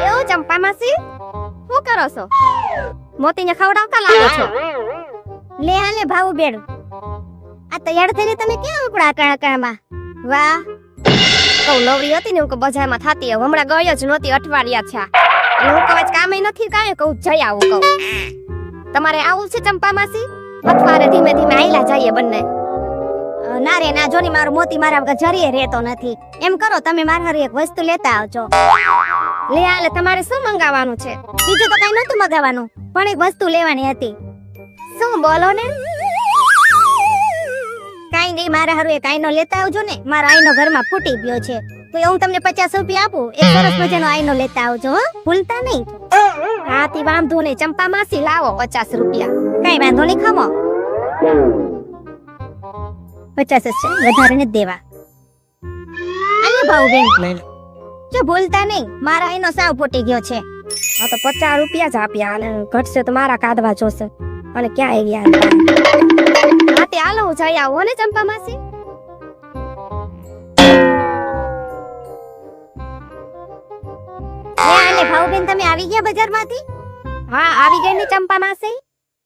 એવું ચંપા માસી શું કરો છો? મોતીને ખવડાવતા લાગો છો. લે હાલે ભાવ બેડ આ તૈયાર થઈને તમે ક્યાં ઉપડા કણાકણામાં? વાહ કઉ નવરી હતી ને હું બજારમાં થાતી હમણાં ગયો જ નહોતી અઠવાડિયા થયા અને હું કવાજ કામે નથી કાંઈ કહું જઈ આવું કહું. તમારે આવું છે ચંપા માસી? અથવારે ધીમે ધીમે આયલા જઈએ બંને. ના રે ના જોની મારો મોતી મારા વગર જરીએ રહેતો નથી. એમ કરો તમે મારા હારે એક વસ્તુ લેતા આવજો. લે હાલે તમારે શું મંગાવવાનું છે? બીજું તો કઈ નતું મંગાવવાનું પણ એક વસ્તુ લેવાની હતી. શું બોલો ને? કાઈ નહીં મારા હારું એક આઈનો લેતા આવજો ને. મારો આઈનો ઘરમાં ફૂટી ગયો છે તો હું તમને 50 રૂપિયા આપું. એક સરસ મજાનો આઈનો લેતા આવજો હો, ભૂલતા નહીં. હા તી વાંધો નહીં ચંપા માસી લાવો 50 રૂપિયા. કઈ વાંધો નહીં ખમો 50 જ છે વધારે નથી દેવા. આલે ભાવ બેન લઈ લો. જો ભૂલતા નહીં મારા આઈનો સાવ ફૂટી ગયો છે. હા તો 50 રૂપિયા જ આપ્યા અને ઘટશે તો મારા કાઢવા જોશે. અને ક્યાં આવી ગયા હા તે હાલો જઈ આવો ને ચંપા માસી. લે ભાવબેન તમે આવી ગયા બજારમાંથી? હા આવી ગઈ ને ચંપા માસી.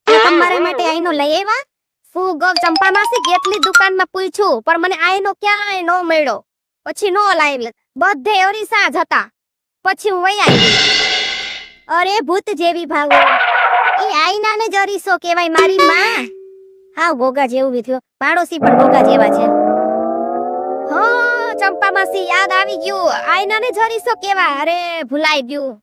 તમારા માટે આઈનો લઈ આવ્યા. શું ગો ચંપા માસી કેટલી દુકાનમાં પૂછ્યું પણ મને આઈનો ક્યાંય નો મળ્યો. પછી નો લાવી બધે ઓરિસા જ હતા. પછી હું વઈ આવી. અરે ભૂત જેવી ભાગો એ આઈનાને જ અરીસો કહેવાય મારી માં. હા ગોગા જેવું વિધ્યો પાડોશી પણ ગોગા જેવા છે. હા ચંપા માસી યાદ આવી ગયું આઈનાને જ અરીસો કહેવાય. અરે ભૂલાઈ ગયું.